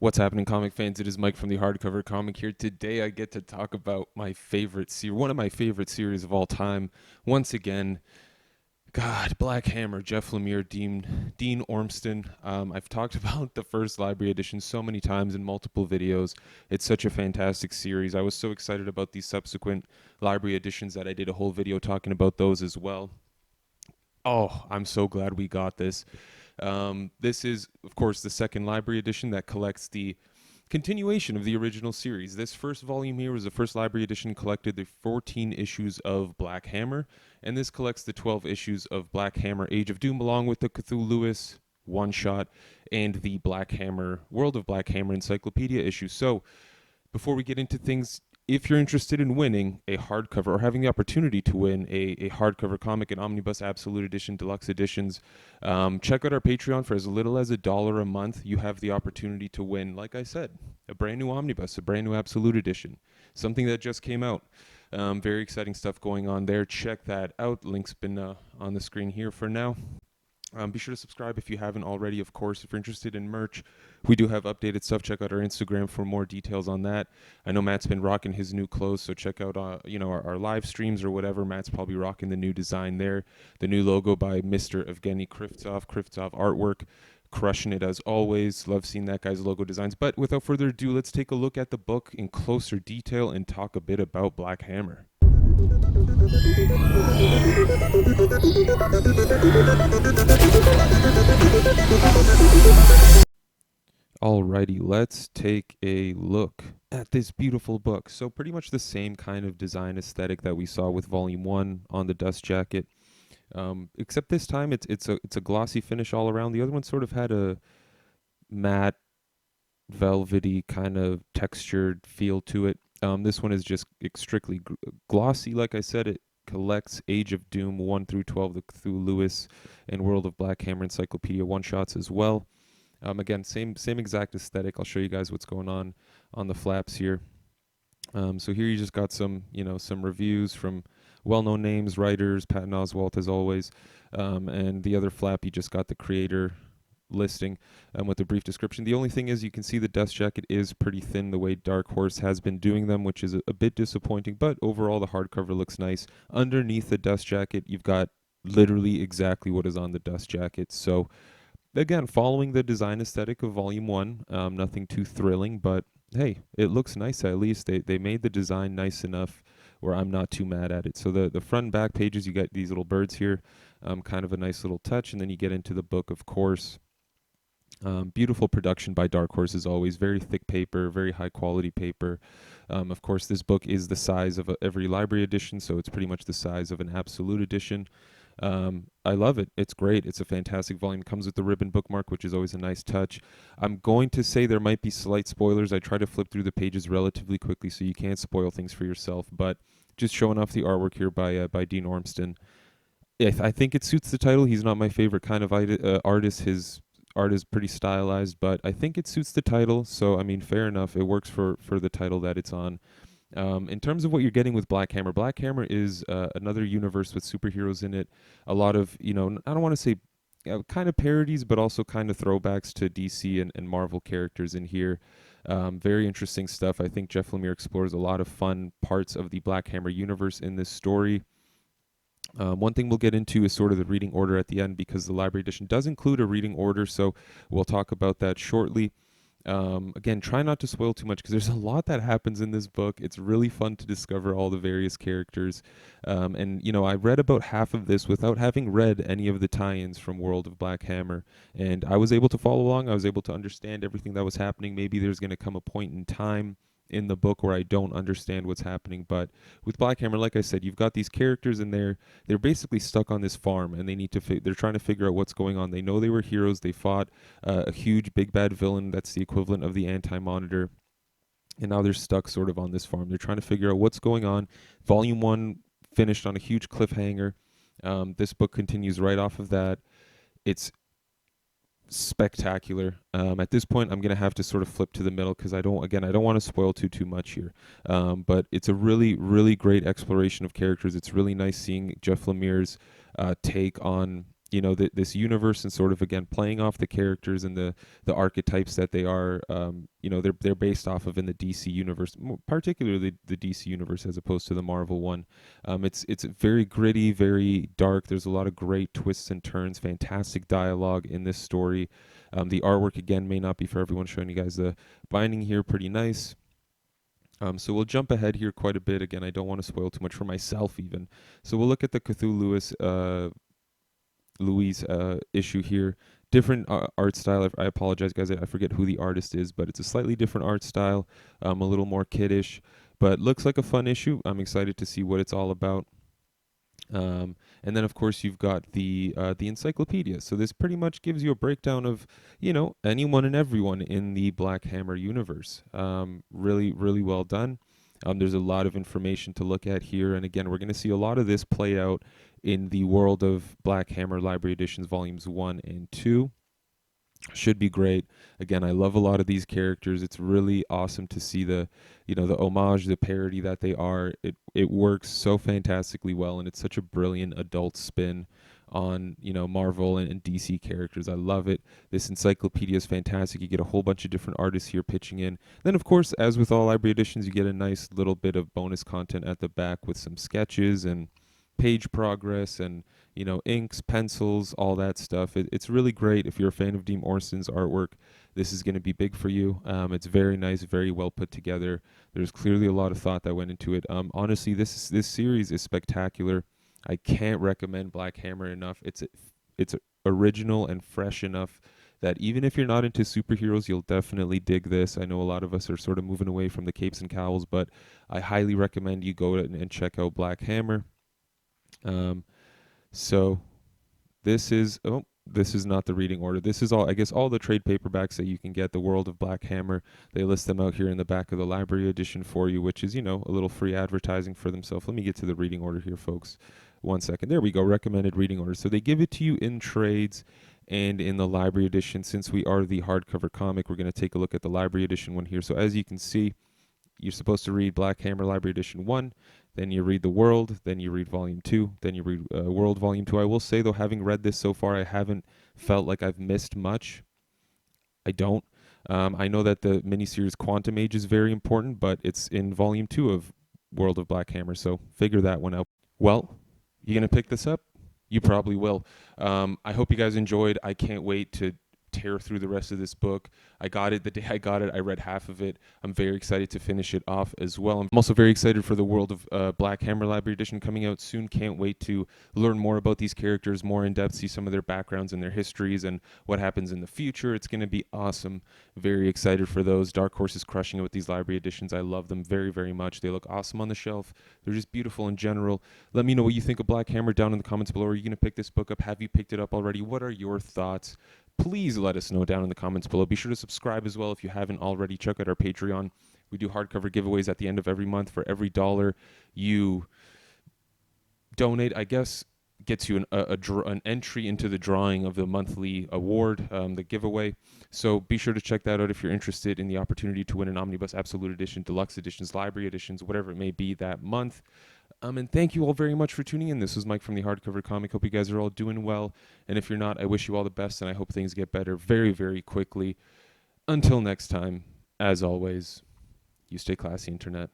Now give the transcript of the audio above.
What's happening, comic fans? It is Mike from the Hardcover Comic here. Today I get to talk about my favorite series, one of my favorite series of all time. Once again, God, Black Hammer, Jeff Lemire, Dean Ormston. I've talked about the first library edition so many times in multiple videos. It's such a fantastic series. I was so excited about these subsequent library editions that I did a whole video talking about those as well. Oh, I'm so glad we got this. This is, of course, the second library edition that collects the continuation of the original series. This first volume here was the first library edition, collected the 14 issues of Black Hammer, and this collects the 12 issues of Black Hammer Age of Doom, along with the Cthulhu one shot and the Black Hammer World of Black Hammer Encyclopedia issue. So, before we get into things, if you're interested in winning a hardcover or having the opportunity to win a hardcover comic, an omnibus absolute edition, deluxe editions, check out our Patreon. For as little as $1 a month, you have the opportunity to win, like I said, a brand new omnibus, a brand new absolute edition, something that just came out. Very exciting stuff going on there. Check that out. Link's been on the screen here for now. Be sure to subscribe if you haven't already. Of course, if you're interested in merch, we do have updated stuff. Check out our Instagram for more details on that. I know Matt's been rocking his new clothes, so check out our live streams or whatever. Matt's probably rocking the new design there. The new logo by Mr. Evgeny Krivtsov artwork. Crushing it as always. Love seeing that guy's logo designs. But without further ado, let's take a look at the book in closer detail and talk a bit about Black Hammer. Alrighty, let's take a look at this beautiful book. So pretty much the same kind of design aesthetic that we saw with Volume 1 on the dust jacket. Except this time it's a glossy finish all around. The other one sort of had a matte, velvety kind of textured feel to it. This one is just strictly glossy. Like I said, it collects Age of Doom 1 through 12, the Cthulhu and World of Black Hammer Encyclopedia one-shots as well. Again, same exact aesthetic. I'll show you guys what's going on the flaps here. So here you just got some reviews from well-known names, writers, Patton Oswalt as always, and the other flap you just got the creator listing with a brief description. The only thing is you can see the dust jacket is pretty thin the way Dark Horse has been doing them, which is a bit disappointing, but overall the hardcover looks nice. Underneath the dust jacket, you've got literally exactly what is on the dust jacket. So again, following the design aesthetic of Volume 1, nothing too thrilling, but hey, it looks nice at least. They made the design nice enough where I'm not too mad at it. So the front and back pages, you got these little birds here, kind of a nice little touch, and then you get into the book, of course. Beautiful production by Dark Horse as always. Very thick paper, very high quality paper. Of course, this book is the size of every library edition, so it's pretty much the size of an absolute edition. I love it. It's great. It's a fantastic volume. It comes with the ribbon bookmark, which is always a nice touch. I'm going to say there might be slight spoilers. I try to flip through the pages relatively quickly so you can't spoil things for yourself, but just showing off the artwork here by Dean Ormston. I think it suits the title. He's not my favorite kind of artist. His art is pretty stylized, but I think it suits the title, so I mean, fair enough. It works for the title that it's on. In terms of what you're getting with Black Hammer is another universe with superheroes in it. A lot of, I don't want to say kind of parodies, but also kind of throwbacks to DC and Marvel characters in here. Very interesting stuff. I think Jeff Lemire explores a lot of fun parts of the Black Hammer universe in this story. One thing we'll get into is sort of the reading order at the end, because the library edition does include a reading order, so we'll talk about that shortly. Again, try not to spoil too much because there's a lot that happens in this book. It's really fun to discover all the various characters. And, I read about half of this without having read any of the tie-ins from World of Black Hammer. And I was able to follow along. I was able to understand everything that was happening. Maybe there's going to come a point in time in the book where I don't understand what's happening, but with Black Hammer, like I said, you've got these characters in there. They're basically stuck on this farm, and they need to they're trying to figure out what's going on. They know they were heroes. They fought a huge big bad villain that's the equivalent of the Anti-Monitor, and now they're stuck sort of on this farm. They're trying to figure out what's going on. Volume 1 finished on a huge cliffhanger. This book continues right off of that. It's spectacular. At this point, I'm gonna have to sort of flip to the middle because I don't want to spoil too much here. But it's a really great exploration of characters. It's really nice seeing Jeff Lemire's take on this universe, and sort of again playing off the characters and the archetypes that they are, they're based off of in the DC universe, particularly the DC universe as opposed to the Marvel one. It's very gritty, very dark. There's a lot of great twists and turns, fantastic dialogue in this story. The artwork again may not be for everyone. Showing you guys the binding here, pretty nice. So we'll jump ahead here quite a bit. Again, I don't want to spoil too much for myself even. So we'll look at the Louise issue here. Different art style. I apologize, guys. I forget who the artist is, but it's a slightly different art style, a little more kiddish, but looks like a fun issue. I'm excited to see what it's all about. And then, of course, you've got the Encyclopedia. So this pretty much gives you a breakdown of, anyone and everyone in the Black Hammer universe. Really, really well done. There's a lot of information to look at here, and again, we're going to see a lot of this play out in the World of Black Hammer Library Editions Volumes 1 and 2. Should be great. Again, I love a lot of these characters. It's really awesome to see the homage, the parody that they are. It works so fantastically well, and it's such a brilliant adult spin on Marvel and DC characters. I love it. This encyclopedia is fantastic. You get a whole bunch of different artists here pitching in. Then, of course, as with all library editions, you get a nice little bit of bonus content at the back with some sketches and page progress and inks, pencils, all that stuff. It's really great. If you're a fan of Dean Orson's artwork, this is going to be big for you. It's very nice, very well put together. There's clearly a lot of thought that went into it. Honestly, this series is spectacular. I can't recommend Black Hammer enough. It's original and fresh enough that even if you're not into superheroes, you'll definitely dig this. I know a lot of us are sort of moving away from the capes and cowls, but I highly recommend you go and check out Black Hammer. So this is not the reading order. This is all the trade paperbacks that you can get. The World of Black Hammer. They list them out here in the back of the library edition for you, which is, a little free advertising for themselves. Let me get to the reading order here, folks. 1 second. There we go. Recommended reading order. So they give it to you in trades and in the library edition. Since we are the hardcover comic, we're going to take a look at the library edition one here. So as you can see, you're supposed to read Black Hammer Library Edition 1, then you read The World, then you read Volume 2, then you read World Volume 2. I will say, though, having read this so far, I haven't felt like I've missed much. I don't. I know that the miniseries Quantum Age is very important, but it's in Volume 2 of World of Black Hammer, so figure that one out. Well, you going to pick this up? You probably will. I hope you guys enjoyed. I can't wait to tear through the rest of this book. I got it the day I got it. I read half of it. I'm very excited to finish it off as well. I'm also very excited for the World of Black Hammer Library Edition coming out soon. Can't wait to learn more about these characters more in depth, see some of their backgrounds and their histories and what happens in the future. It's going to be awesome. Very excited for those. Dark Horse is crushing it with these library editions. I love them very, very much. They look awesome on the shelf. They're just beautiful in general. Let me know what you think of Black Hammer down in the comments below. Are you going to pick this book up? Have you picked it up already? What are your thoughts? Please let us know down in the comments below. Be sure to subscribe as well if you haven't already. Check out our Patreon. We do hardcover giveaways at the end of every month. For every dollar you donate, I guess, gets you an entry into the drawing of the monthly award, the giveaway. So be sure to check that out if you're interested in the opportunity to win an Omnibus Absolute Edition, Deluxe Editions, Library Editions, whatever it may be that month. And thank you all very much for tuning in. This was Mike from the Hardcover Comic. Hope you guys are all doing well. And if you're not, I wish you all the best, and I hope things get better very, very quickly. Until next time, as always, you stay classy, Internet.